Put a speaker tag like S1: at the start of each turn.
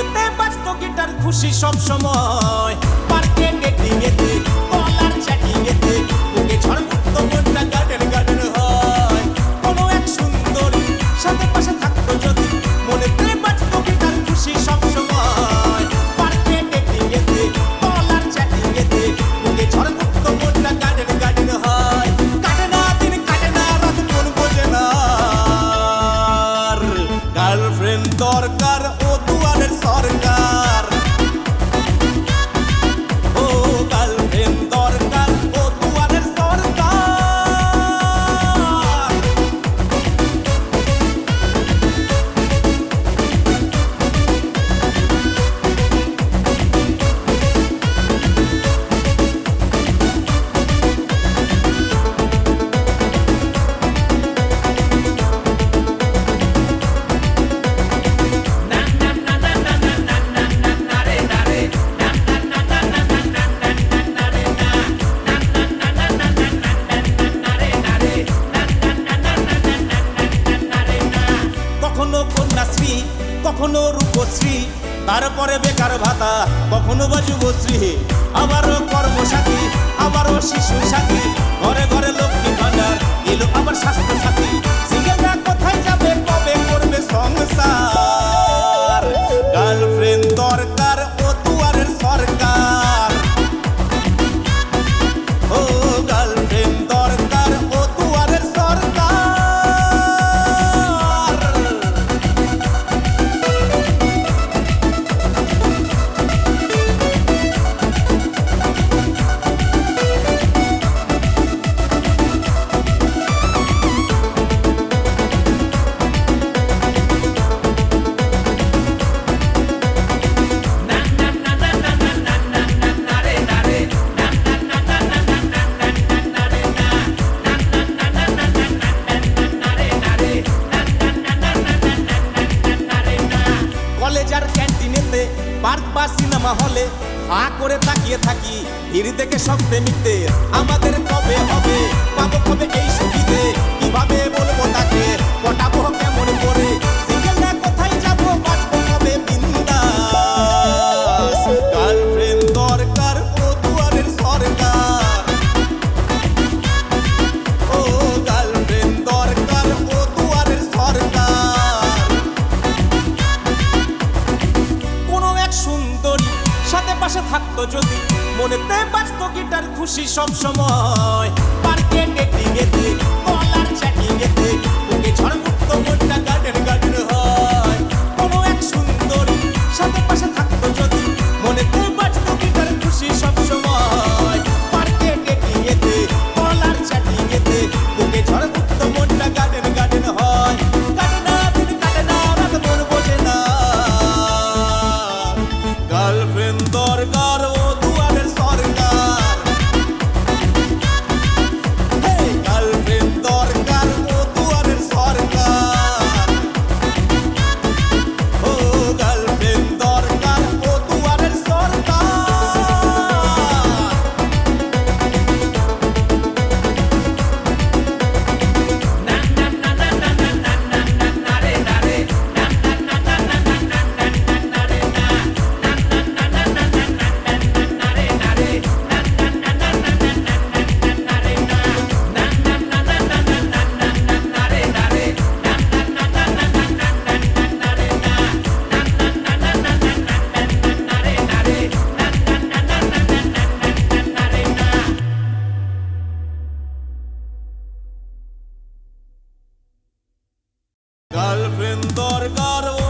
S1: মনেতে বাজতো গিটার খুশি সব সময়। পার্কে ডেটিং এতে কলার চ্যাটিং এতে বুকে ঝড় মুক্ত মনটা গার্ডেন গার্ডেন হয়। কোনো এক সুন্দরী সাথে পাশে থাকতো যদি মনেতে বাজতো গিটার খুশি সব সময়। পার্কে ডেটিং এতে কলার চ্যাটিং এতে বুকে ঝড় মুক্ত মনটা গার্ডেন গার্ডেন হয়। কাটে না দিন কাটে না রাত মন বোঝে না। গার্লফ্রেন্ড দরকার ও দুয়ারের সরকার। ও গার্লফ্রেন্ড দরকার ও দুয়ারের সরকার। কখনো কন্যাশ্রী কখনো রূপশ্রী তারপরে বেকার ভাতা কখনো বা যুবশ্রী আবারও কর্মসাথী আবারও শিশু সাথী ঘরে ঘরে লক্ষ্মী ভান্ডার এলো আবার স্বাস্থ্য সাথী। সিঙ্গেলরা কোথায় যাবে কবে করবে সংসার। গার্লফ্রেন্ড দরকার ও দুয়ারের সরকার। ও গার্লফ্রেন্ড দরকার ও দুয়ারের সরকার। কলেজার ক্যান্টিনেতে পার্ক বা সিনেমা হলে হা করে তাকিয়ে থাকি ভিড় দেখে সব প্রেমিকতে। আমাদের কবে হবে পাবো কবে এই সুবিধে কিভাবে বলবো তাকে পটাবো কেমন করে। সিঙ্গেলরা কোথায় যাবো বাঁচবো কবে বিন্দাস। গার্লফ্রেন্ড দরকার ও দুয়ারের সরকার। ও গার্লফ্রেন্ড দরকার ও দুয়ারের সরকার। কোনো এক সুন্দরী সাথে পাশে থাকতো যদি মনেতে বাজতো গিটার খুশি সব সময়। পার্কে ডেটিং এতে কলার চ্যাটিং এতে বুকে ঝড় মুক্ত মনটা গার্ডেন গার্ডেন হয়। কোনো এক সুন্দরী সাথে পাশে থাকতো যদি মনেতে বাজতো গিটার খুশি সব সময়। পার্কে ডেটিং এতে কলার চ্যাটিং এতে বুকে ঝড় মুক্ত মনটা গার্ডেন গার্ডেন হয়। কাটে না দিন কাটে না রাত মন বোঝে না। গার্লফ্রেন্ড দরকার ও দুয়ারের সরকার। গার্লফ্রেন্ড দরকার ও দুয়ারের সরকার। ও গার্লফ্রেন্ড দরকার ও দুয়ারের সরকার। গার্লফ্রেন্ড দরকার ও